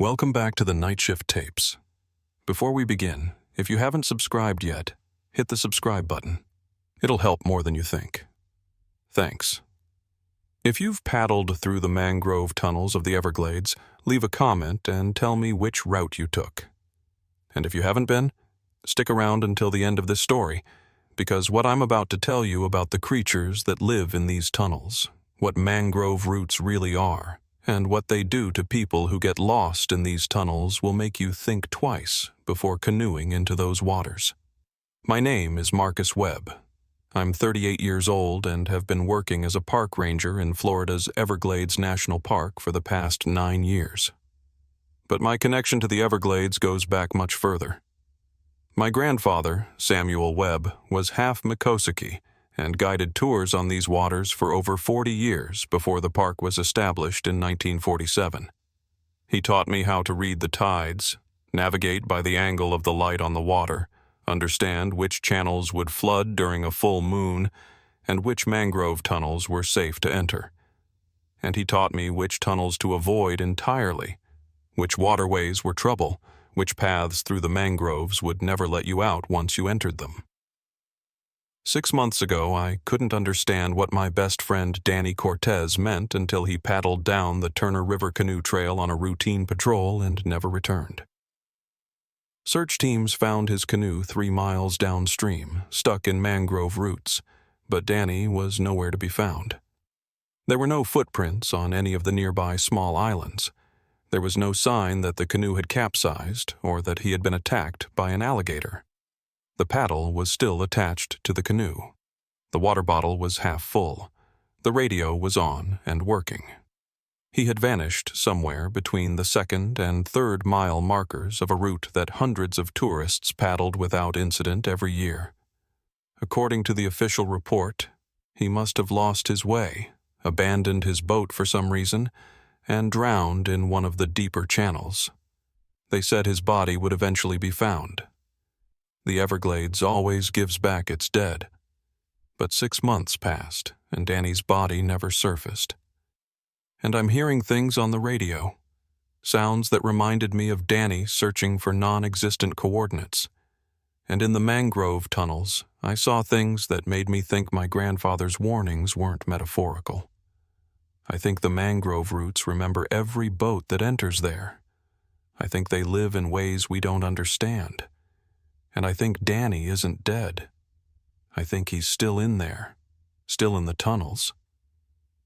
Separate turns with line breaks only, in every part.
Welcome back to the Night Shift Tapes. Before we begin, if you haven't subscribed yet, hit the subscribe button. It'll help more than you think. Thanks. If you've paddled through the mangrove tunnels of the Everglades, leave a comment and tell me which route you took. And if you haven't been, stick around until the end of this story, because what I'm about to tell you about the creatures that live in these tunnels, what mangrove roots really are, and what they do to people who get lost in these tunnels will make you think twice before canoeing into those waters. My name is Marcus Webb. I'm 38 years old and have been working as a park ranger in Florida's Everglades National Park for the past 9 years. But my connection to the Everglades goes back much further. My grandfather, Samuel Webb, was half Miccosukee and guided tours on these waters for over 40 years before the park was established in 1947. He taught me how to read the tides, navigate by the angle of the light on the water, understand which channels would flood during a full moon, and which mangrove tunnels were safe to enter. And he taught me which tunnels to avoid entirely, which waterways were trouble, which paths through the mangroves would never let you out once you entered them. 6 months ago, I couldn't understand what my best friend Danny Cortez meant until he paddled down the Turner River Canoe Trail on a routine patrol and never returned. Search teams found his canoe 3 miles downstream, stuck in mangrove roots, but Danny was nowhere to be found. There were no footprints on any of the nearby small islands. There was no sign that the canoe had capsized or that he had been attacked by an alligator. The paddle was still attached to the canoe. The water bottle was half full. The radio was on and working. He had vanished somewhere between the 2nd and 3rd mile markers of a route that hundreds of tourists paddled without incident every year. According to the official report, he must have lost his way, abandoned his boat for some reason, and drowned in one of the deeper channels. They said his body would eventually be found. The Everglades always gives back its dead. But 6 months passed, and Danny's body never surfaced. And I'm hearing things on the radio, sounds that reminded me of Danny searching for non-existent coordinates. And in the mangrove tunnels, I saw things that made me think my grandfather's warnings weren't metaphorical. I think the mangrove roots remember every boat that enters there. I think they live in ways we don't understand. And I think Danny isn't dead. I think he's still in there, still in the tunnels.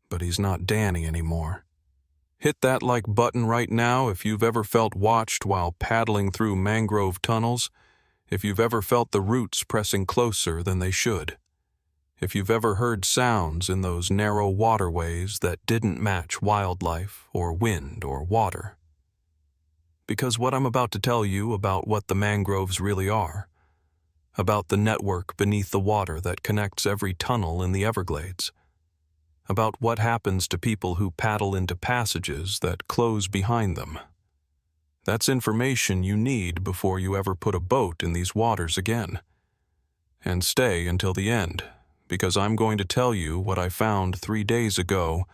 But he's not Danny anymore. Hit that like button right now if you've ever felt watched while paddling through mangrove tunnels, if you've ever felt the roots pressing closer than they should, if you've ever heard sounds in those narrow waterways that didn't match wildlife or wind or water. Because what I'm about to tell you about what the mangroves really are, about the network beneath the water that connects every tunnel in the Everglades, about what happens to people who paddle into passages that close behind them. That's information you need before you ever put a boat in these waters again. And stay until the end, because I'm going to tell you what I found 3 days ago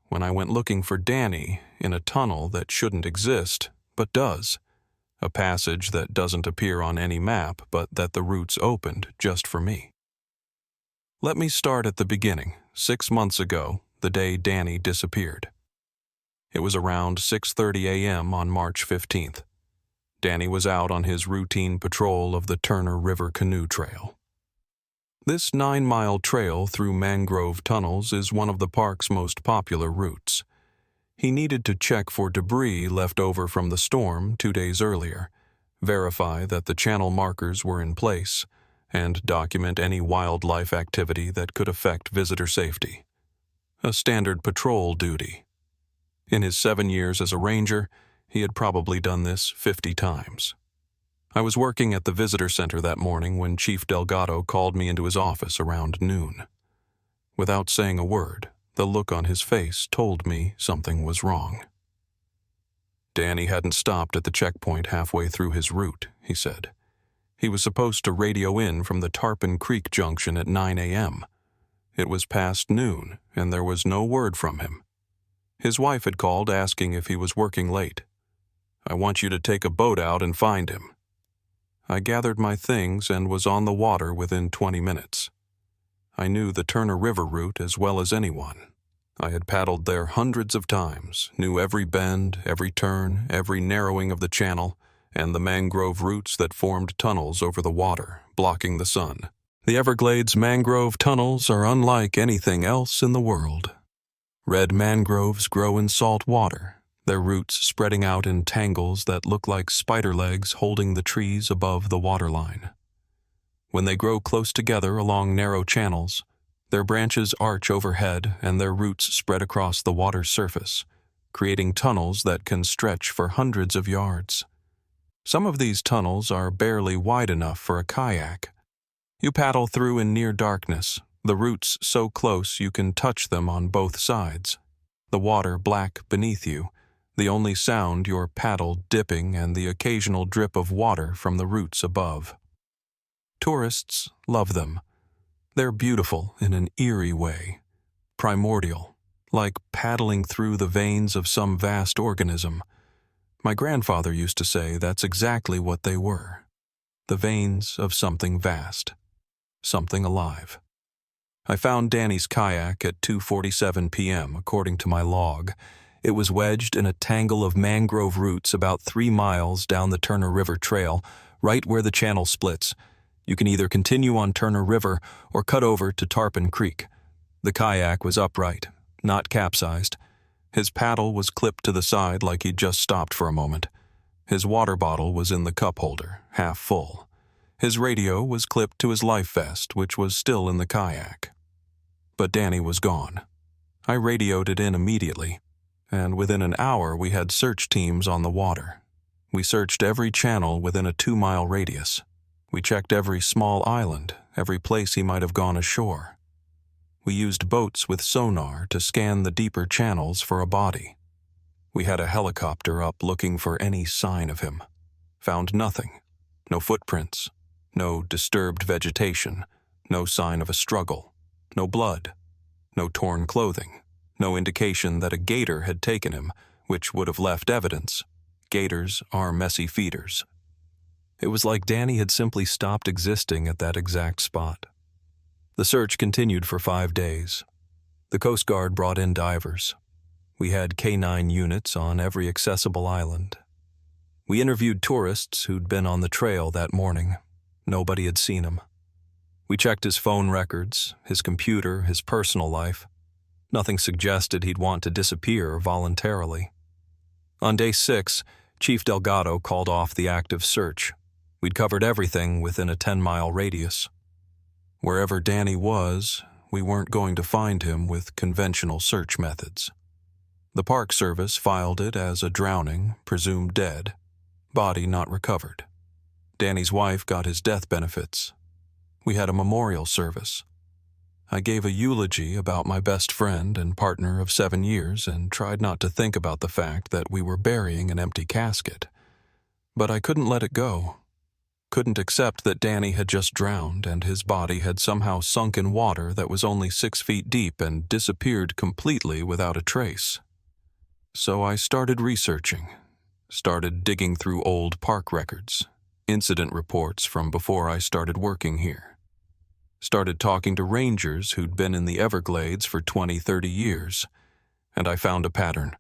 when I went looking for Danny in a tunnel that shouldn't exist, but does. A passage that doesn't appear on any map, but that the roots opened just for me. Let me start at the beginning, 6 months ago, the day Danny disappeared. It was around 6:30 a.m. on March 15th. Danny was out on his routine patrol of the Turner River Canoe Trail. This 9-mile trail through mangrove tunnels is one of the park's most popular routes. He needed to check for debris left over from the storm 2 days earlier, verify that the channel markers were in place, and document any wildlife activity that could affect visitor safety. A standard patrol duty. In his 7 years as a ranger, he had probably done this 50 times. I was working at the visitor center that morning when Chief Delgado called me into his office around noon. Without saying a word, the look on his face told me something was wrong. Danny hadn't stopped at the checkpoint halfway through his route, he said. He was supposed to radio in from the Tarpon Creek Junction at 9 a.m. It was past noon, and there was no word from him. His wife had called asking if he was working late. I want you to take a boat out and find him." I gathered my things and was on the water within 20 minutes. I knew the Turner River route as well as anyone. I had paddled there hundreds of times, knew every bend, every turn, every narrowing of the channel, and the mangrove roots that formed tunnels over the water, blocking the sun. The Everglades mangrove tunnels are unlike anything else in the world. Red mangroves grow in salt water, their roots spreading out in tangles that look like spider legs holding the trees above the waterline. When they grow close together along narrow channels, their branches arch overhead and their roots spread across the water's surface, creating tunnels that can stretch for hundreds of yards. Some of these tunnels are barely wide enough for a kayak. You paddle through in near darkness, the roots so close you can touch them on both sides. The water black beneath you, the only sound your paddle dipping and the occasional drip of water from the roots above. Tourists love them. They're beautiful in an eerie way, primordial, like paddling through the veins of some vast organism. My grandfather used to say that's exactly what they were, the veins of something vast, something alive. I found Danny's kayak at 2:47 p.m., according to my log. It was wedged in a tangle of mangrove roots about 3 miles down the Turner River Trail, right where the channel splits. You can either continue on Turner River or cut over to Tarpon Creek. The kayak was upright, not capsized. His paddle was clipped to the side like he'd just stopped for a moment. His water bottle was in the cup holder, half full. His radio was clipped to his life vest, which was still in the kayak. But Danny was gone. I radioed it in immediately, and within an hour we had search teams on the water. We searched every channel within a 2-mile radius. We checked every small island, every place he might have gone ashore. We used boats with sonar to scan the deeper channels for a body. We had a helicopter up looking for any sign of him. Found nothing. No footprints. No disturbed vegetation. No sign of a struggle. No blood. No torn clothing. No indication that a gator had taken him, which would have left evidence. Gators are messy feeders. It was like Danny had simply stopped existing at that exact spot. The search continued for 5 days. The Coast Guard brought in divers. We had K-9 units on every accessible island. We interviewed tourists who'd been on the trail that morning. Nobody had seen him. We checked his phone records, his computer, his personal life. Nothing suggested he'd want to disappear voluntarily. On day 6, Chief Delgado called off the active search. We'd covered everything within a 10-mile radius. Wherever Danny was, we weren't going to find him with conventional search methods. The Park Service filed it as a drowning, presumed dead, body not recovered. Danny's wife got his death benefits. We had a memorial service. I gave a eulogy about my best friend and partner of 7 years and tried not to think about the fact that we were burying an empty casket. But I couldn't let it go. Couldn't accept that Danny had just drowned and his body had somehow sunk in water that was only 6 feet deep and disappeared completely without a trace. So I started researching, started digging through old park records, incident reports from before I started working here. Started talking to rangers who'd been in the Everglades for 20-30 years, and I found a pattern.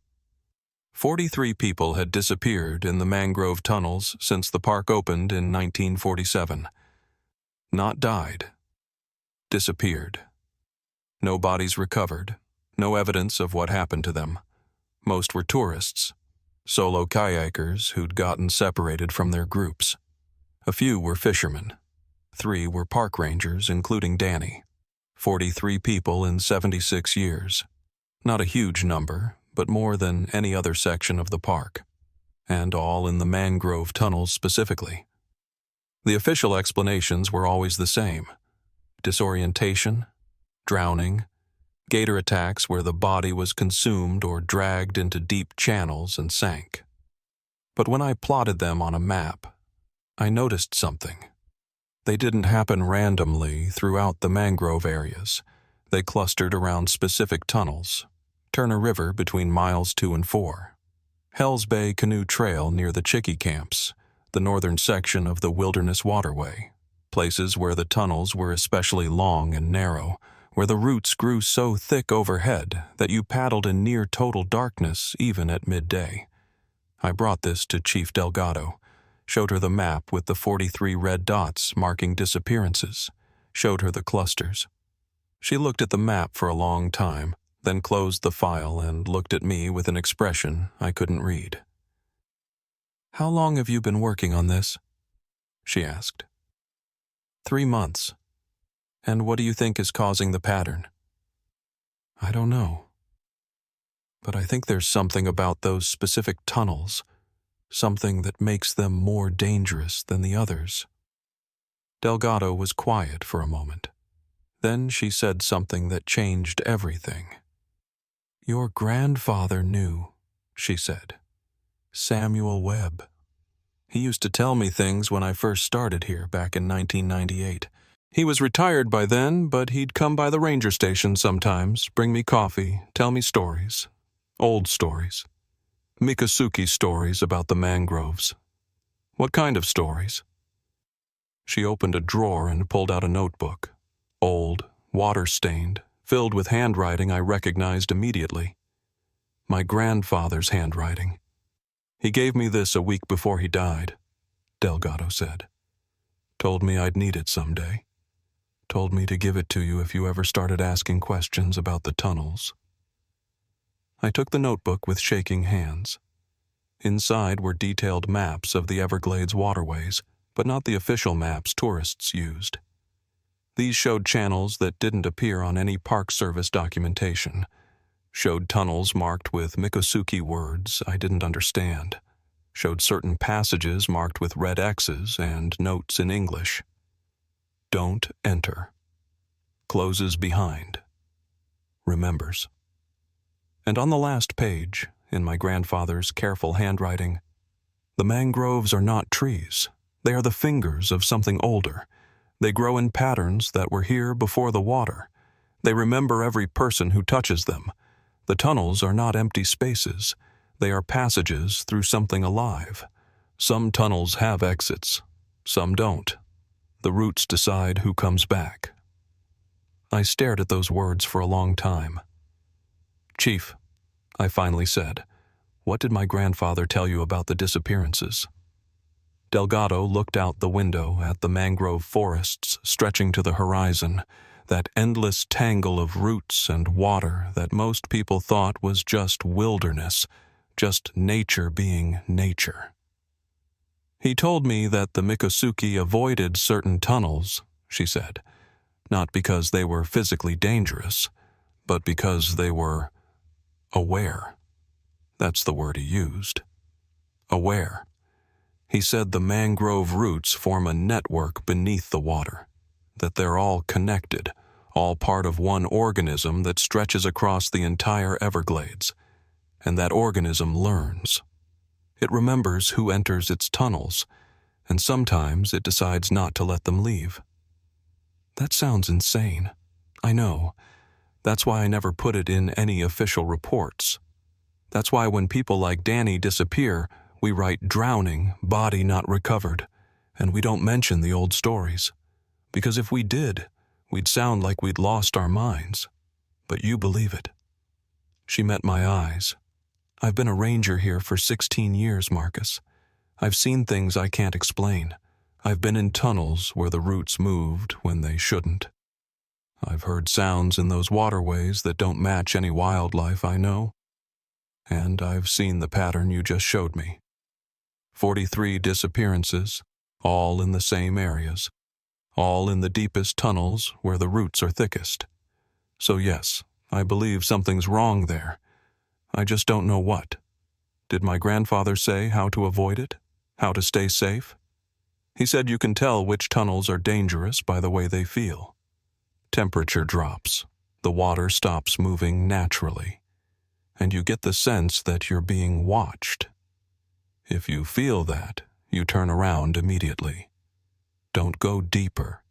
43 people had disappeared in the mangrove tunnels since the park opened in 1947. Not died. Disappeared. No bodies recovered. No evidence of what happened to them. Most were tourists, solo kayakers who'd gotten separated from their groups. A few were fishermen. 3 were park rangers, including Danny. 43 people in 76 years. Not a huge number, but more than any other section of the park, and all in the mangrove tunnels specifically. The official explanations were always the same: disorientation, drowning, gator attacks where the body was consumed or dragged into deep channels and sank. But when I plotted them on a map, I noticed something. They didn't happen randomly throughout the mangrove areas. They clustered around specific tunnels. Turner River between miles 2 and 4, Hell's Bay Canoe Trail near the Chickee camps, the northern section of the Wilderness Waterway, places where the tunnels were especially long and narrow, where the roots grew so thick overhead that you paddled in near total darkness even at midday. I brought this to Chief Delgado, showed her the map with the 43 red dots marking disappearances, showed her the clusters. She looked at the map for a long time, then closed the file and looked at me with an expression I couldn't read. "How long have you been working on this?" she asked. 3 months. "And what do you think is causing the pattern?" "I don't know. But I think there's something about those specific tunnels, something that makes them more dangerous than the others." Delgado was quiet for a moment. Then she said something that changed everything. "Your grandfather knew," she said. "Samuel Webb. He used to tell me things when I first started here back in 1998. He was retired by then, but he'd come by the ranger station sometimes, bring me coffee, tell me stories. Old stories. Miccosukee stories about the mangroves." "What kind of stories?" She opened a drawer and pulled out a notebook. Old, water-stained, filled with handwriting I recognized immediately. My grandfather's handwriting. "He gave me this a week before he died," Delgado said. "Told me I'd need it someday. Told me to give it to you if you ever started asking questions about the tunnels." I took the notebook with shaking hands. Inside were detailed maps of the Everglades waterways, but not the official maps tourists used. These showed channels that didn't appear on any Park Service documentation, showed tunnels marked with Miccosukee words I didn't understand, showed certain passages marked with red X's and notes in English. "Don't enter. Closes behind. Remembers." And on the last page, in my grandfather's careful handwriting, "The mangroves are not trees. They are the fingers of something older. They grow in patterns that were here before the water. They remember every person who touches them. The tunnels are not empty spaces. They are passages through something alive. Some tunnels have exits. Some don't. The roots decide who comes back." I stared at those words for a long time. "Chief," I finally said, "what did my grandfather tell you about the disappearances?" Delgado looked out the window at the mangrove forests stretching to the horizon, that endless tangle of roots and water that most people thought was just wilderness, just nature being nature. "He told me that the Miccosukee avoided certain tunnels," she said, "not because they were physically dangerous, but because they were aware. That's the word he used. Aware. He said the mangrove roots form a network beneath the water, that they're all connected, all part of one organism that stretches across the entire Everglades, and that organism learns. It remembers who enters its tunnels, and sometimes it decides not to let them leave." That sounds insane. I know. That's why I never put it in any official reports. That's why when people like Danny disappear, we write drowning, body not recovered, and we don't mention the old stories. Because if we did, we'd sound like we'd lost our minds. But you believe it. She met my eyes. "I've been a ranger here for 16 years, Marcus. I've seen things I can't explain. I've been in tunnels where the roots moved when they shouldn't. I've heard sounds in those waterways that don't match any wildlife I know. And I've seen the pattern you just showed me. 43 disappearances, all in the same areas, all in the deepest tunnels where the roots are thickest. So yes, I believe something's wrong there. I just don't know what. Did my grandfather say how to avoid it? How to stay safe? He said you can tell which tunnels are dangerous by the way they feel. Temperature drops, the water stops moving naturally, and you get the sense that you're being watched. If you feel that, you turn around immediately. Don't go deeper.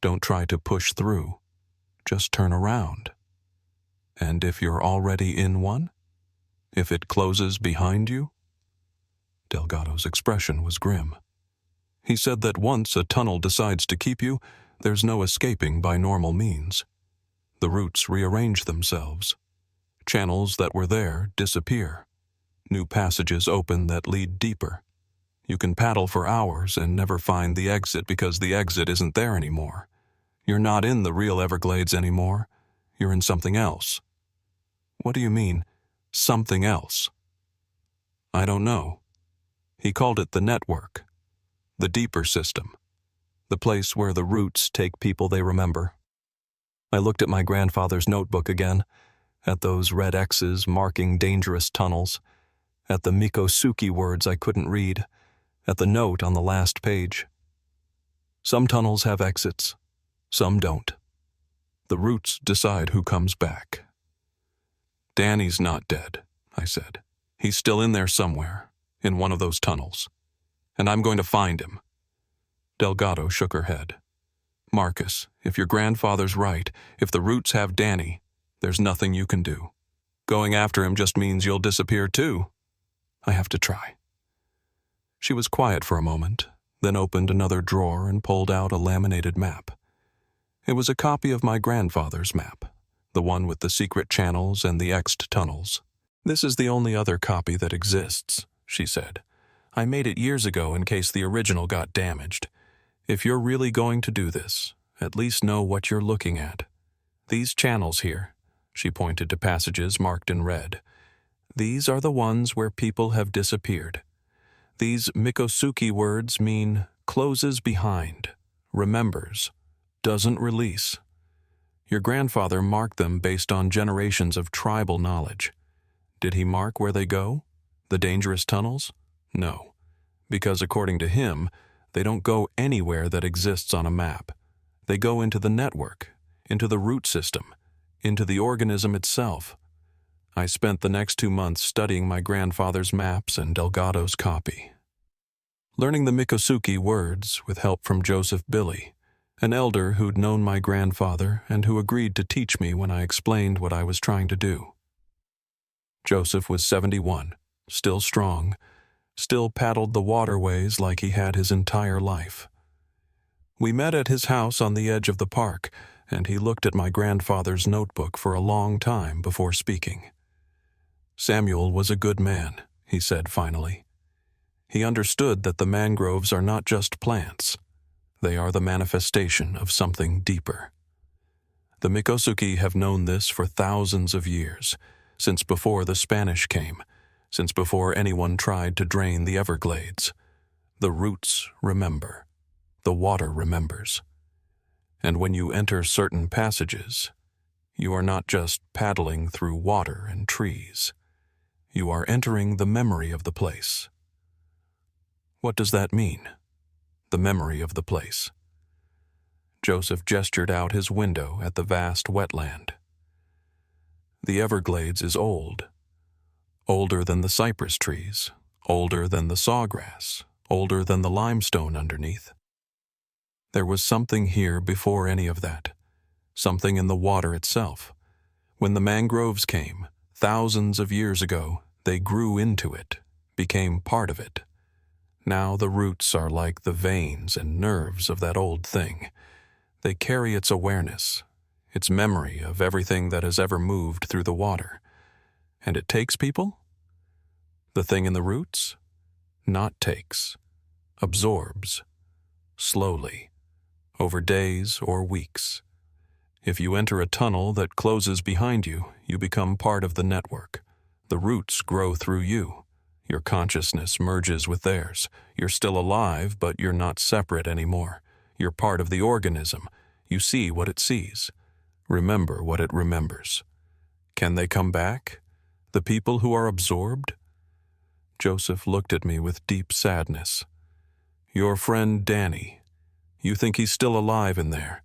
Don't try to push through. Just turn around. And if you're already in one, if it closes behind you, Delgado's expression was grim. He said that once a tunnel decides to keep you, there's no escaping by normal means. The roots rearrange themselves. Channels that were there disappear. New passages open that lead deeper. You can paddle for hours and never find the exit because the exit isn't there anymore. You're not in the real Everglades anymore. You're in something else. What do you mean, something else? I don't know. He called it the network, the deeper system, the place where the roots take people they remember. I looked at my grandfather's notebook again, at those red X's marking dangerous tunnels, at the Miccosukee words I couldn't read, at the note on the last page. Some tunnels have exits, some don't. The roots decide who comes back. Danny's not dead, I said. He's still in there somewhere, in one of those tunnels. And I'm going to find him. Delgado shook her head. Marcus, if your grandfather's right, if the roots have Danny, there's nothing you can do. Going after him just means you'll disappear too. I have to try. She was quiet for a moment, then opened another drawer and pulled out a laminated map. It was a copy of my grandfather's map, the one with the secret channels and the X'd tunnels. This is the only other copy that exists, she said. I made it years ago in case the original got damaged. If you're really going to do this, at least know what you're looking at. These channels here, she pointed to passages marked in red. These are the ones where people have disappeared. These Miccosukee words mean closes behind, remembers, doesn't release. Your grandfather marked them based on generations of tribal knowledge. Did he mark where they go? The dangerous tunnels? No, because according to him, they don't go anywhere that exists on a map. They go into the network, into the root system, into the organism itself. I spent the next 2 months studying my grandfather's maps and Delgado's copy. Learning the Miccosukee words with help from Joseph Billy, an elder who'd known my grandfather and who agreed to teach me when I explained what I was trying to do. Joseph was 71, still strong, still paddled the waterways like he had his entire life. We met at his house on the edge of the park, and he looked at my grandfather's notebook for a long time before speaking. Samuel was a good man, he said finally. He understood that the mangroves are not just plants. They are the manifestation of something deeper. The Miccosukee have known this for thousands of years, since before the Spanish came, since before anyone tried to drain the Everglades. The roots remember. The water remembers. And when you enter certain passages, you are not just paddling through water and trees. You are entering the memory of the place. What does that mean? The memory of the place. Joseph gestured out his window at the vast wetland. The Everglades is old. Older than the cypress trees, older than the sawgrass, older than the limestone underneath. There was something here before any of that, something in the water itself. When the mangroves came, thousands of years ago, they grew into it, became part of it. Now the roots are like the veins and nerves of that old thing. They carry its awareness, its memory of everything that has ever moved through the water. And it takes people? The thing in the roots? Not takes. Absorbs. Slowly. Over days or weeks. If you enter a tunnel that closes behind you, you become part of the network. The roots grow through you. Your consciousness merges with theirs. You're still alive, but you're not separate anymore. You're part of the organism. You see what it sees. Remember what it remembers. Can they come back? The people who are absorbed? Joseph looked at me with deep sadness. Your friend Danny. You think he's still alive in there?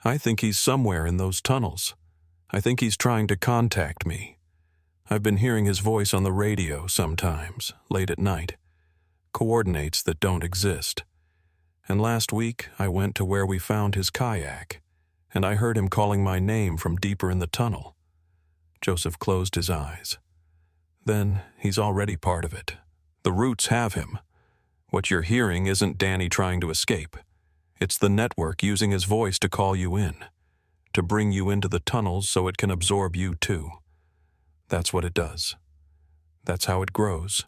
I think he's somewhere in those tunnels. I think he's trying to contact me. I've been hearing his voice on the radio sometimes, late at night. Coordinates that don't exist. And last week, I went to where we found his kayak, and I heard him calling my name from deeper in the tunnel. Joseph closed his eyes. Then he's already part of it, The roots have him. What you're hearing isn't Danny trying to escape. It's the network using his voice to call you in, to bring you into the tunnels so it can absorb you too. That's what it does. That's how it grows.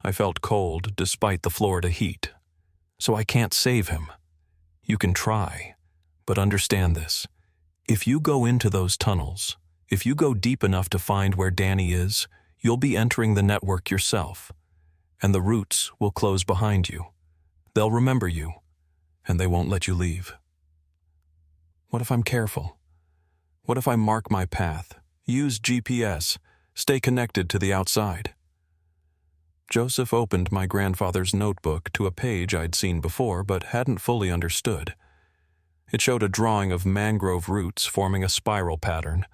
I felt cold despite the Florida heat. So I can't save him. You can try, but understand this. If you go into those tunnels, if you go deep enough to find where Danny is, you'll be entering the network yourself, and the roots will close behind you. They'll remember you, and they won't let you leave. What if I'm careful? What if I mark my path, use GPS, stay connected to the outside? Joseph opened my grandfather's notebook to a page I'd seen before but hadn't fully understood. It showed a drawing of mangrove roots forming a spiral pattern,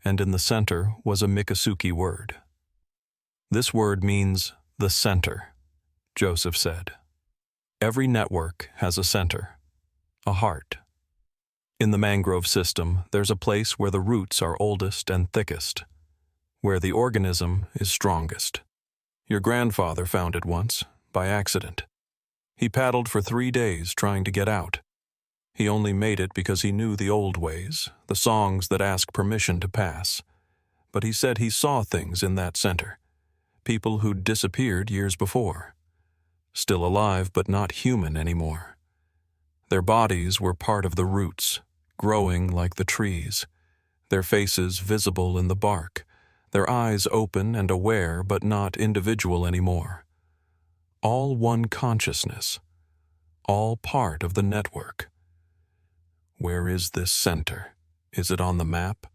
and in the center was a Miccosukee word. This word means the center, Joseph said. Every network has a center, a heart. In the mangrove system, there's a place where the roots are oldest and thickest, where the organism is strongest. Your grandfather found it once, by accident. He paddled for 3 days trying to get out. He only made it because he knew the old ways, the songs that ask permission to pass. But he said he saw things in that center, people who'd disappeared years before, still alive but not human anymore. Their bodies were part of the roots, growing like the trees, their faces visible in the bark, their eyes open and aware but not individual anymore. All one consciousness, all part of the network. Where is this center? Is it on the map?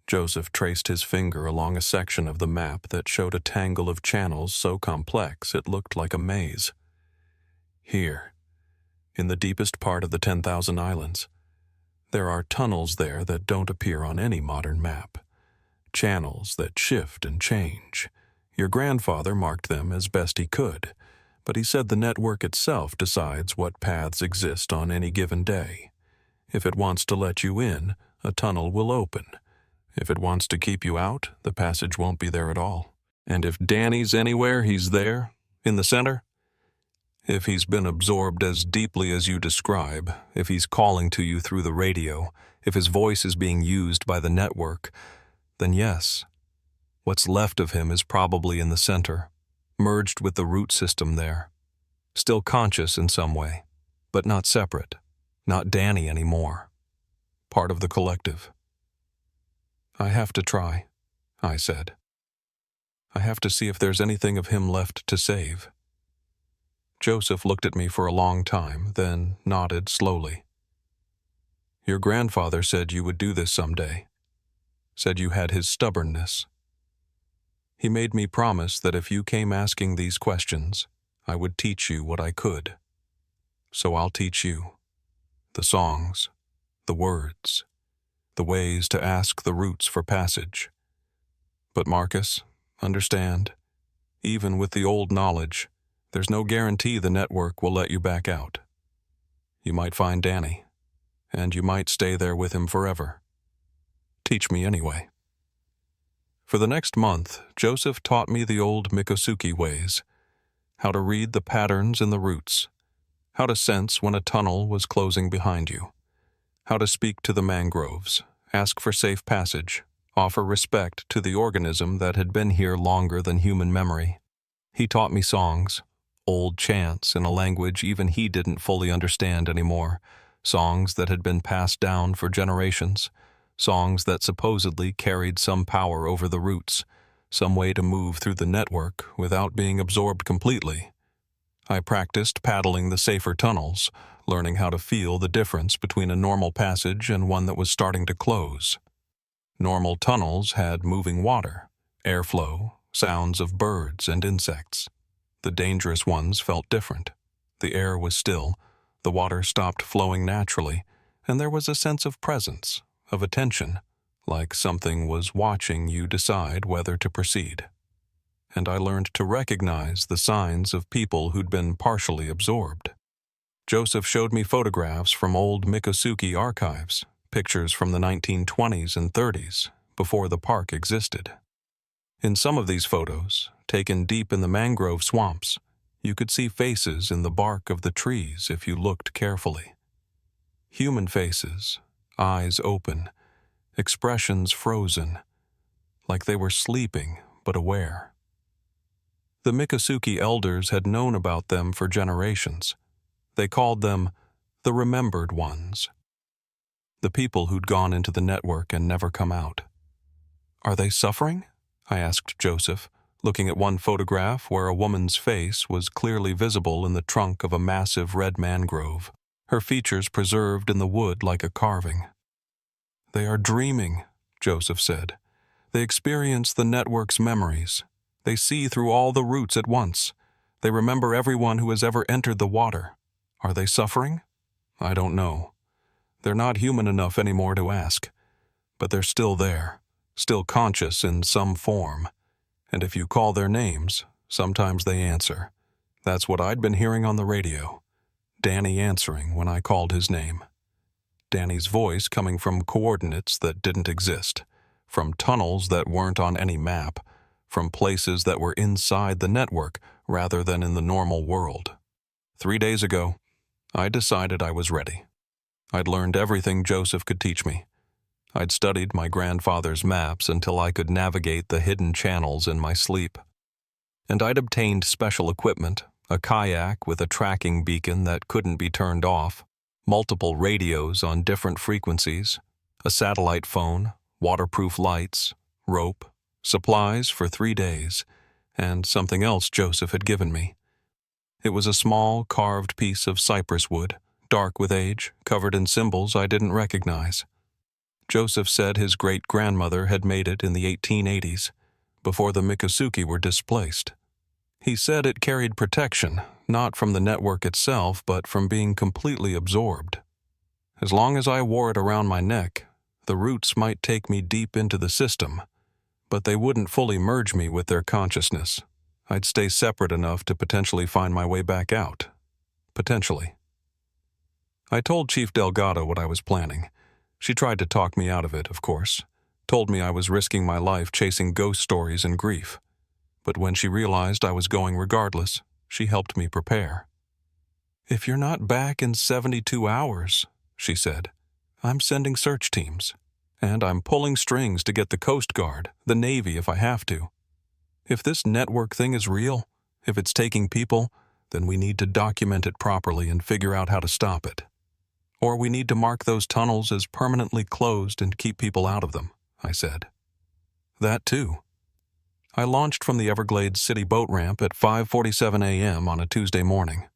Joseph traced his finger along a section of the map that showed a tangle of channels so complex it looked like a maze. Here, in the deepest part of the 10,000 islands, there are tunnels there that don't appear on any modern map. Channels that shift and change. Your grandfather marked them as best he could, but he said the network itself decides what paths exist on any given day. If it wants to let you in, a tunnel will open. If it wants to keep you out, the passage won't be there at all. And if Danny's anywhere, he's there, in the center. If he's been absorbed as deeply as you describe, if he's calling to you through the radio, if his voice is being used by the network, then yes, what's left of him is probably in the center, merged with the root system there. Still conscious in some way, but not separate, not Danny anymore. Part of the collective. I have to try, I said. I have to see if there's anything of him left to save. Joseph looked at me for a long time, then nodded slowly. Your grandfather said you would do this someday. Said you had his stubbornness. He made me promise that if you came asking these questions, I would teach you what I could. So I'll teach you. The songs, the words, the ways to ask the roots for passage. But Marcus, understand, even with the old knowledge, there's no guarantee the network will let you back out. You might find Danny, and you might stay there with him forever. Teach me anyway. For the next month, Joseph taught me the old Miccosukee ways, how to read the patterns in the roots, how to sense when a tunnel was closing behind you, how to speak to the mangroves, ask for safe passage, offer respect to the organism that had been here longer than human memory. He taught me songs, old chants in a language even he didn't fully understand anymore, songs that had been passed down for generations, songs that supposedly carried some power over the roots, some way to move through the network without being absorbed completely. I practiced paddling the safer tunnels, learning how to feel the difference between a normal passage and one that was starting to close. Normal tunnels had moving water, airflow, sounds of birds and insects. The dangerous ones felt different. The air was still, the water stopped flowing naturally, and there was a sense of presence, of attention, like something was watching you decide whether to proceed. And I learned to recognize the signs of people who'd been partially absorbed. Joseph showed me photographs from old Miccosukee archives, pictures from the 1920s and 30s, before the park existed. In some of these photos, taken deep in the mangrove swamps, you could see faces in the bark of the trees if you looked carefully. Human faces, eyes open, expressions frozen, like they were sleeping but aware. The Miccosukee elders had known about them for generations. They called them the remembered ones. The people who'd gone into the network and never come out. "Are they suffering?" I asked Joseph, looking at one photograph where a woman's face was clearly visible in the trunk of a massive red mangrove, her features preserved in the wood like a carving. "They are dreaming," Joseph said. "They experience the network's memories. They see through all the roots at once. They remember everyone who has ever entered the water. Are they suffering? I don't know. They're not human enough anymore to ask. But they're still there, still conscious in some form. And if you call their names, sometimes they answer. That's what I'd been hearing on the radio. Danny answering when I called his name. Danny's voice coming from coordinates that didn't exist, from tunnels that weren't on any map, from places that were inside the network rather than in the normal world. 3 days ago, I decided I was ready. I'd learned everything Joseph could teach me. I'd studied my grandfather's maps until I could navigate the hidden channels in my sleep. And I'd obtained special equipment, a kayak with a tracking beacon that couldn't be turned off, multiple radios on different frequencies, a satellite phone, waterproof lights, rope, supplies for 3 days, and something else Joseph had given me. It was a small, carved piece of cypress wood, dark with age, covered in symbols I didn't recognize. Joseph said his great-grandmother had made it in the 1880s, before the Miccosukee were displaced. He said it carried protection, not from the network itself, but from being completely absorbed. As long as I wore it around my neck, the roots might take me deep into the system, but they wouldn't fully merge me with their consciousness. I'd stay separate enough to potentially find my way back out. Potentially. I told Chief Delgado what I was planning. She tried to talk me out of it, of course, told me I was risking my life chasing ghost stories and grief. But when she realized I was going regardless, she helped me prepare. "If you're not back in 72 hours, she said, "I'm sending search teams. And I'm pulling strings to get the Coast Guard, the Navy if I have to. If this network thing is real, if it's taking people, then we need to document it properly and figure out how to stop it. Or we need to mark those tunnels as permanently closed and keep people out of them," I said. That too. I launched from the Everglades City boat ramp at 5:47 a.m. on a Tuesday morning.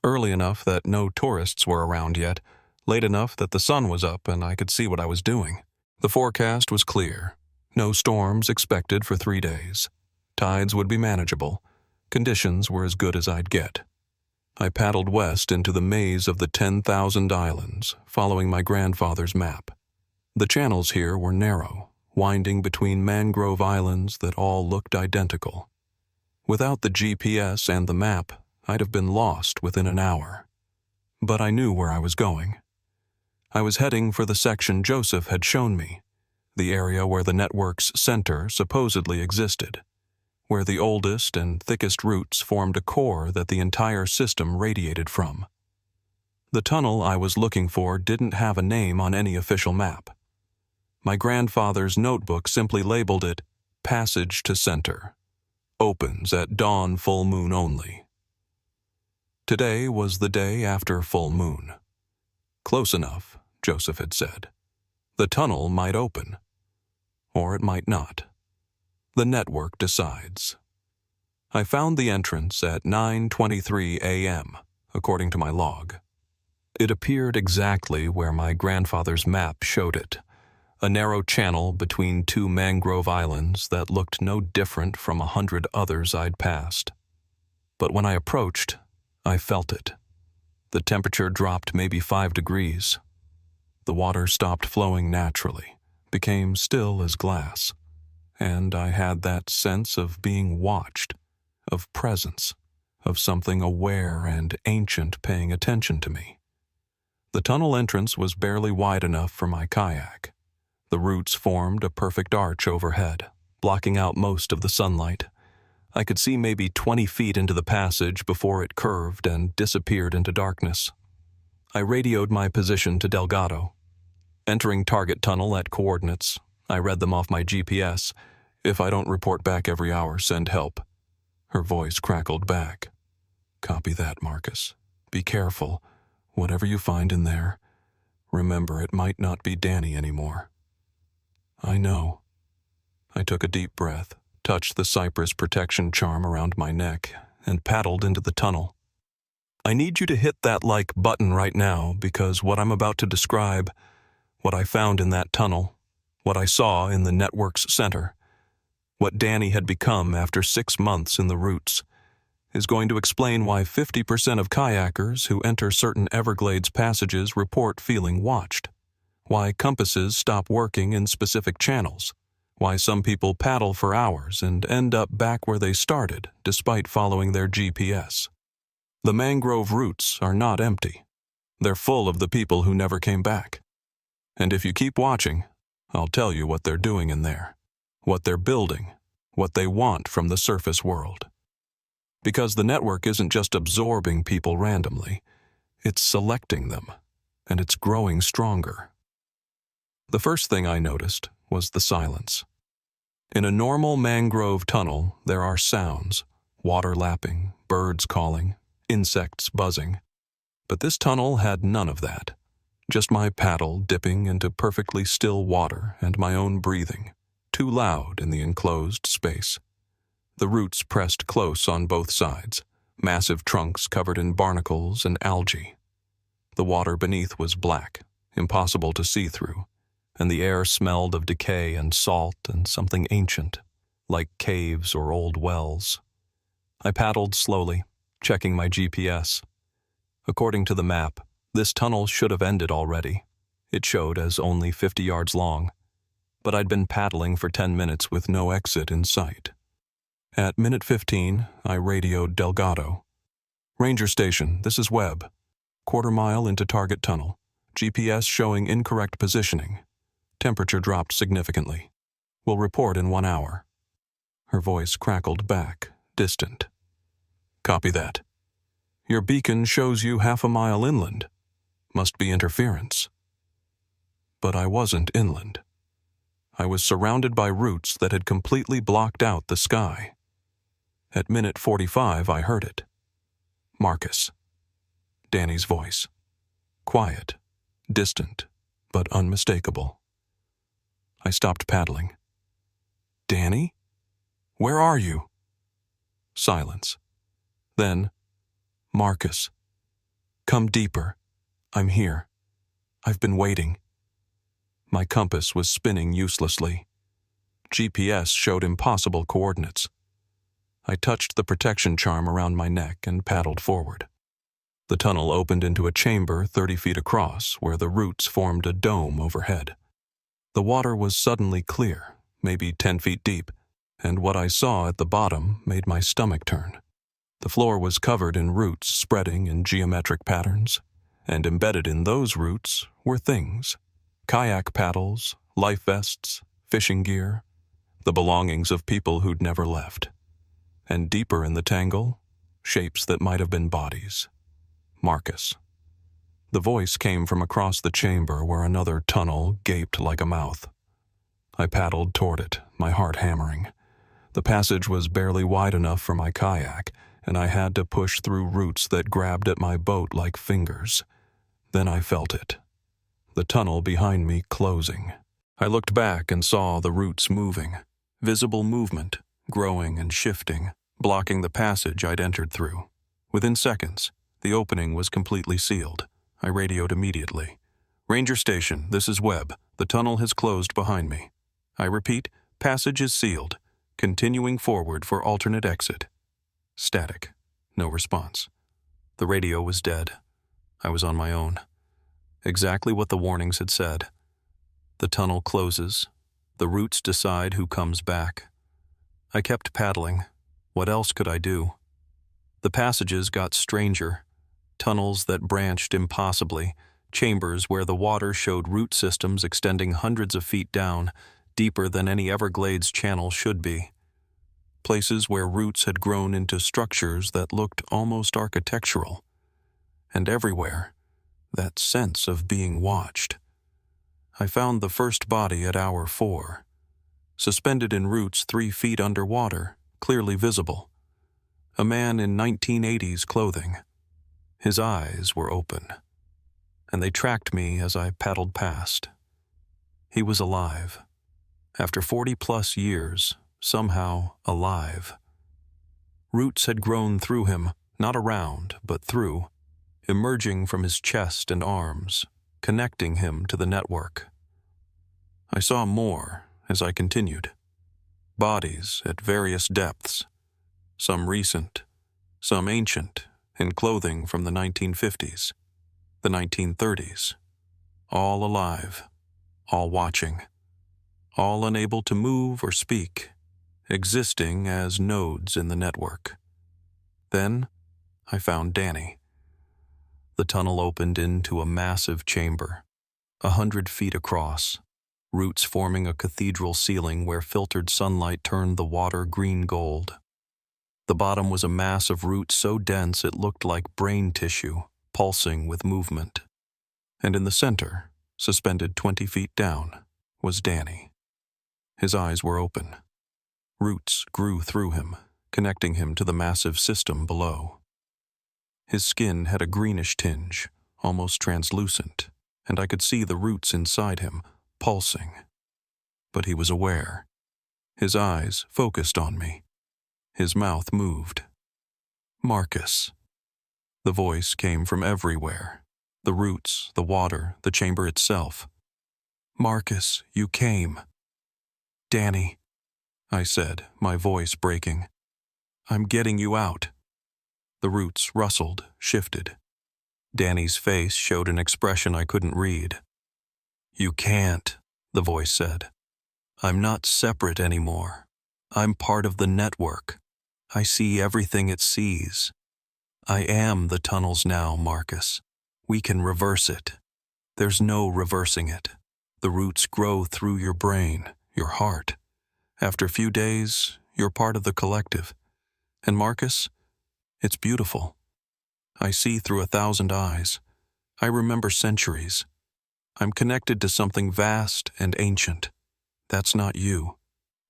Early enough that no tourists were around yet, late enough that the sun was up and I could see what I was doing. The forecast was clear. No storms expected for 3 days. Tides would be manageable. Conditions were as good as I'd get. I paddled west into the maze of the 10,000 islands, following my grandfather's map. The channels here were narrow, winding between mangrove islands that all looked identical. Without the GPS and the map, I'd have been lost within an hour. But I knew where I was going. I was heading for the section Joseph had shown me, the area where the network's center supposedly existed, where the oldest and thickest roots formed a core that the entire system radiated from. The tunnel I was looking for didn't have a name on any official map. My grandfather's notebook simply labeled it Passage to Center. Opens at dawn full moon only. Today was the day after full moon. Close enough, Joseph had said. The tunnel might open. Or it might not. The network decides. I found the entrance at 9:23 a.m., according to my log. It appeared exactly where my grandfather's map showed it, a narrow channel between 2 mangrove islands that looked no different from 100 others I'd passed. But when I approached, I felt it. The temperature dropped maybe 5 degrees. The water stopped flowing naturally, became still as glass. And I had that sense of being watched, of presence, of something aware and ancient paying attention to me. The tunnel entrance was barely wide enough for my kayak. The roots formed a perfect arch overhead, blocking out most of the sunlight. I could see maybe 20 feet into the passage before it curved and disappeared into darkness. I radioed my position to Delgado. Entering target tunnel at coordinates, I read them off my GPS. If I don't report back every hour, send help. Her voice crackled back. Copy that, Marcus. Be careful. Whatever you find in there, remember it might not be Danny anymore. I know. I took a deep breath, touched the cypress protection charm around my neck, and paddled into the tunnel. I need you to hit that like button right now because what I'm about to describe, what I found in that tunnel, what I saw in the network's center, what Danny had become after 6 months in the roots, is going to explain why 50% of kayakers who enter certain Everglades passages report feeling watched, why compasses stop working in specific channels, why some people paddle for hours and end up back where they started despite following their GPS. The mangrove roots are not empty. They're full of the people who never came back. And if you keep watching, I'll tell you what they're doing in there, what they're building, what they want from the surface world. Because the network isn't just absorbing people randomly, it's selecting them, and it's growing stronger. The first thing I noticed was the silence. In a normal mangrove tunnel, there are sounds, water lapping, birds calling, insects buzzing. But this tunnel had none of that. Just my paddle dipping into perfectly still water and my own breathing, too loud in the enclosed space. The roots pressed close on both sides, massive trunks covered in barnacles and algae. The water beneath was black, impossible to see through, and the air smelled of decay and salt and something ancient, like caves or old wells. I paddled slowly, checking my GPS. According to the map, this tunnel should have ended already. It showed as only 50 yards long, but I'd been paddling for 10 minutes with no exit in sight. At minute 15, I radioed Delgado. Ranger station, this is Webb. Quarter-mile into target tunnel. GPS showing incorrect positioning. Temperature dropped significantly. Will report in 1 hour. Her voice crackled back, distant. Copy that. Your beacon shows you half a mile inland. Must be interference. But I wasn't inland. I was surrounded by roots that had completely blocked out the sky. At minute 45, I heard it. Marcus. Danny's voice. Quiet, distant, but unmistakable. I stopped paddling. Danny? Where are you? Silence. Then, Marcus. Come deeper. I'm here. I've been waiting. My compass was spinning uselessly. GPS showed impossible coordinates. I touched the protection charm around my neck and paddled forward. The tunnel opened into a chamber 30 feet across where the roots formed a dome overhead. The water was suddenly clear, maybe 10 feet deep, and what I saw at the bottom made my stomach turn. The floor was covered in roots spreading in geometric patterns, and embedded in those roots were things. Kayak paddles, life vests, fishing gear, the belongings of people who'd never left. And deeper in the tangle, shapes that might have been bodies. Marcus. The voice came from across the chamber where another tunnel gaped like a mouth. I paddled toward it, my heart hammering. The passage was barely wide enough for my kayak, and I had to push through roots that grabbed at my boat like fingers. Then I felt it. The tunnel behind me closing. I looked back and saw the roots moving. Visible movement, growing and shifting, blocking the passage I'd entered through. Within seconds, the opening was completely sealed. I radioed immediately. Ranger station, this is Webb. The tunnel has closed behind me. I repeat, passage is sealed. Continuing forward for alternate exit. Static. No response. The radio was dead. I was on my own. Exactly what the warnings had said. The tunnel closes. The roots decide who comes back. I kept paddling. What else could I do? The passages got stranger. Tunnels that branched impossibly. Chambers where the water showed root systems extending hundreds of feet down, deeper than any Everglades channel should be. places where roots had grown into structures that looked almost architectural. And everywhere, that sense of being watched. I found the first body at hour 4, suspended in roots 3 feet underwater, clearly visible. A man in 1980s clothing. His eyes were open, and they tracked me as I paddled past. He was alive. After 40-plus years, somehow alive. Roots had grown through him, not around, but through, emerging from his chest and arms, connecting him to the network. I saw more as I continued. Bodies at various depths, some recent, some ancient, in clothing from the 1950s, the 1930s, all alive, all watching, all unable to move or speak, existing as nodes in the network. Then I found Danny. The tunnel opened into a massive chamber, 100 feet across, roots forming a cathedral ceiling where filtered sunlight turned the water green gold. The bottom was a mass of roots so dense it looked like brain tissue, pulsing with movement. And in the center, suspended 20 feet down, was Danny. His eyes were open. Roots grew through him, connecting him to the massive system below. His skin had a greenish tinge, almost translucent, and I could see the roots inside him, pulsing. But he was aware. His eyes focused on me. His mouth moved. Marcus. The voice came from everywhere. The roots, the water, the chamber itself. Marcus, you came. Danny, I said, my voice breaking. I'm getting you out. The roots rustled, shifted. Danny's face showed an expression I couldn't read. You can't, the voice said. I'm not separate anymore. I'm part of the network. I see everything it sees. I am the tunnels now, Marcus. We can reverse it. There's no reversing it. The roots grow through your brain, your heart. After a few days, you're part of the collective. And Marcus, it's beautiful. I see through 1,000 eyes. I remember centuries. I'm connected to something vast and ancient. That's not you.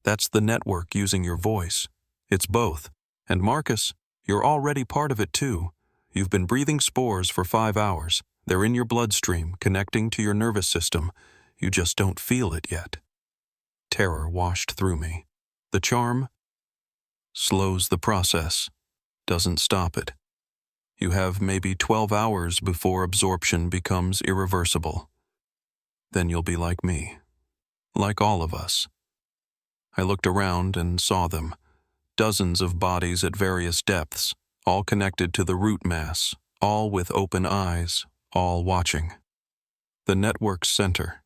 That's the network using your voice. It's both. And Marcus, you're already part of it too. You've been breathing spores for 5 hours. They're in your bloodstream, connecting to your nervous system. You just don't feel it yet. Terror washed through me. The charm slows the process, doesn't stop it. You have maybe 12 hours before absorption becomes irreversible. Then you'll be like me, like all of us. I looked around and saw them. Dozens of bodies at various depths, all connected to the root mass, all with open eyes, all watching. The network's center.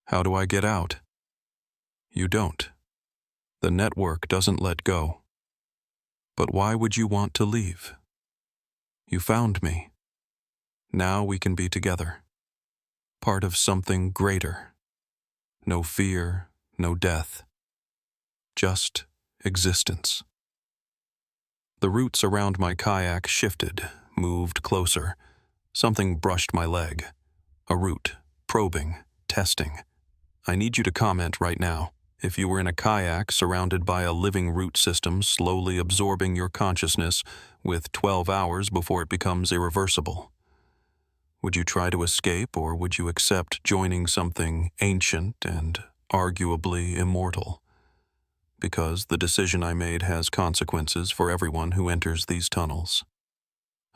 How do I get out? You don't. The network doesn't let go. But why would you want to leave? You found me. Now we can be together. Part of something greater. No fear, no death. Just existence. The roots around my kayak shifted, moved closer. Something brushed my leg. A root, probing, testing. I need you to comment right now. If you were in a kayak surrounded by a living root system slowly absorbing your consciousness with 12 hours before it becomes irreversible, would you try to escape or would you accept joining something ancient and arguably immortal? Because the decision I made has consequences for everyone who enters these tunnels.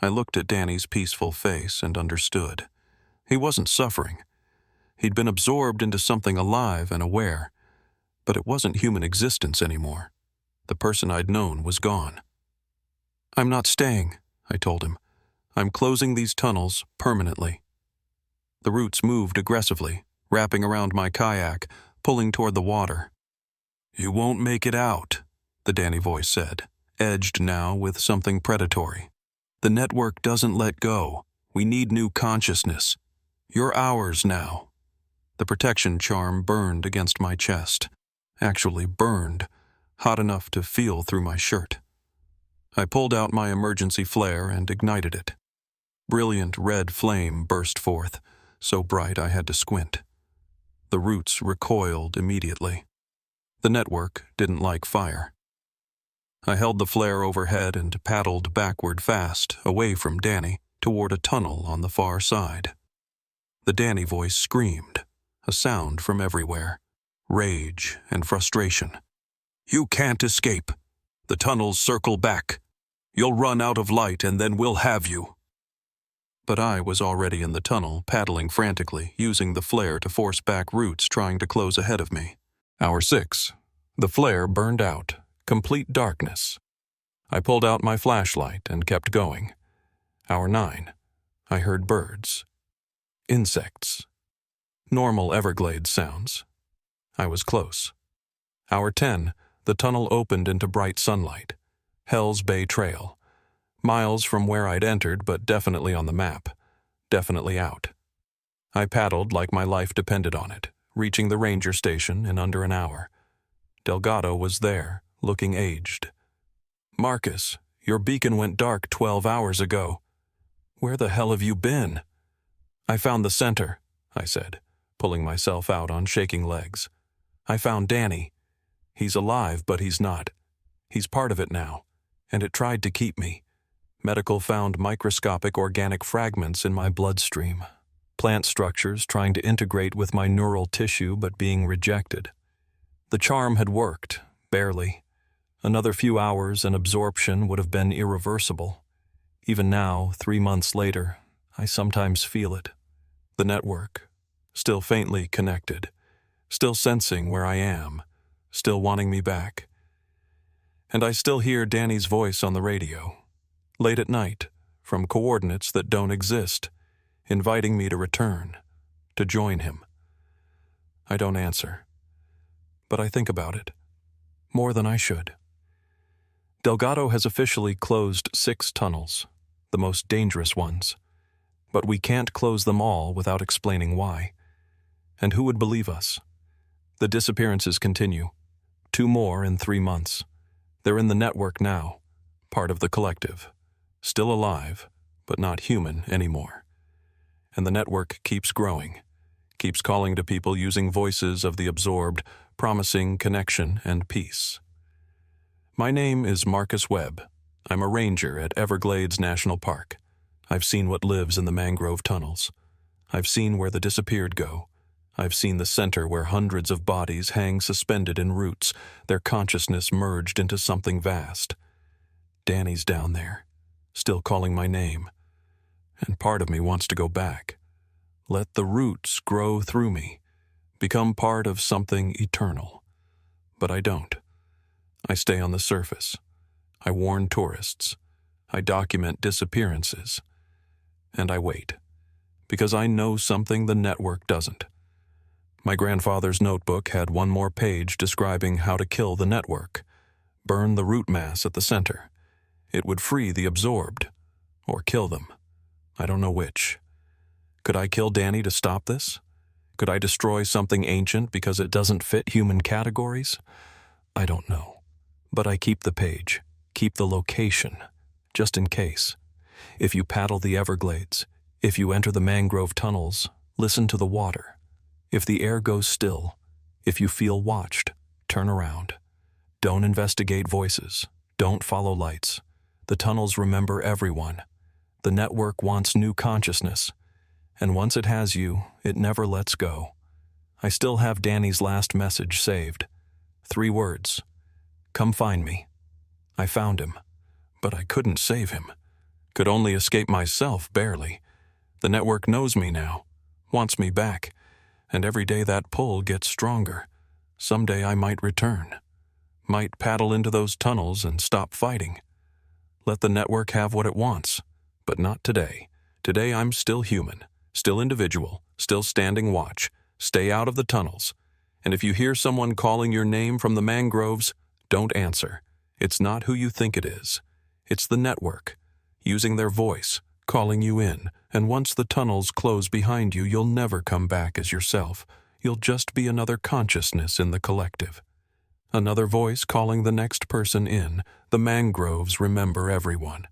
I looked at Danny's peaceful face and understood. He wasn't suffering. He'd been absorbed into something alive and aware, but it wasn't human existence anymore. The person I'd known was gone. I'm not staying, I told him. I'm closing these tunnels permanently. The roots moved aggressively, wrapping around my kayak, pulling toward the water. You won't make it out, the Danny voice said, edged now with something predatory. The network doesn't let go. We need new consciousness. You're ours now. The protection charm burned against my chest. Actually burned, hot enough to feel through my shirt. I pulled out my emergency flare and ignited it. Brilliant red flame burst forth, so bright I had to squint. The roots recoiled immediately. The network didn't like fire. I held the flare overhead and paddled backward fast, away from Danny, toward a tunnel on the far side. The Danny voice screamed, a sound from everywhere, rage and frustration. "You can't escape. The tunnels circle back. You'll run out of light and then we'll have you." But I was already in the tunnel, paddling frantically, using the flare to force back roots trying to close ahead of me. Hour 6. The flare burned out. Complete darkness. I pulled out my flashlight and kept going. Hour 9. I heard birds. Insects. Normal Everglades sounds. I was close. Hour 10. The tunnel opened into bright sunlight. Hell's Bay Trail. Miles from where I'd entered, but definitely on the map. Definitely out. I paddled like my life depended on it, reaching the ranger station in under an hour. Delgado was there, looking aged. "Marcus, your beacon went dark 12 hours ago. Where the hell have you been?" "I found the center," I said, pulling myself out on shaking legs. "I found Danny. He's alive, but he's not. He's part of it now, and it tried to keep me. Medical found microscopic organic fragments in my bloodstream. Plant structures trying to integrate with my neural tissue but being rejected. The charm had worked, barely. Another few hours and absorption would have been irreversible. Even now, 3 months later, I sometimes feel it. The network, still faintly connected, still sensing where I am, still wanting me back. And I still hear Danny's voice on the radio, late at night, from coordinates that don't exist, inviting me to return, to join him. I don't answer, but I think about it, more than I should. Delgado has officially closed 6 tunnels, the most dangerous ones, but we can't close them all without explaining why. And who would believe us? The disappearances continue. 2 more in 3 months. They're in the network now, part of the collective. Still alive, but not human anymore. And the network keeps growing, keeps calling to people using voices of the absorbed, promising connection and peace. My name is Marcus Webb. I'm a ranger at Everglades National Park. I've seen what lives in the mangrove tunnels. I've seen where the disappeared go. I've seen the center where hundreds of bodies hang suspended in roots, their consciousness merged into something vast. Danny's down there, still calling my name. And part of me wants to go back. Let the roots grow through me, become part of something eternal. But I don't. I stay on the surface. I warn tourists. I document disappearances. And I wait, because I know something the network doesn't. My grandfather's notebook had 1 more page describing how to kill the network. Burn the root mass at the center. It would free the absorbed, or kill them. I don't know which. Could I kill Danny to stop this? Could I destroy something ancient because it doesn't fit human categories? I don't know. But I keep the page, keep the location, just in case. If you paddle the Everglades, if you enter the mangrove tunnels, listen to the water. If the air goes still, if you feel watched, turn around. Don't investigate voices. Don't follow lights. The tunnels remember everyone. The network wants new consciousness. And once it has you, it never lets go. I still have Danny's last message saved. 3 words. "Come find me." I found him, but I couldn't save him. Could only escape myself, barely. The network knows me now, wants me back, and every day that pull gets stronger. Someday I might return. Might paddle into those tunnels and stop fighting. Let the network have what it wants, but not today. Today I'm still human, still individual, still standing watch. Stay out of the tunnels. And if you hear someone calling your name from the mangroves, don't answer. It's not who you think it is. It's the network, using their voice, calling you in, and once the tunnels close behind you, you'll never come back as yourself. You'll just be another consciousness in the collective. Another voice calling the next person in. The mangroves remember everyone.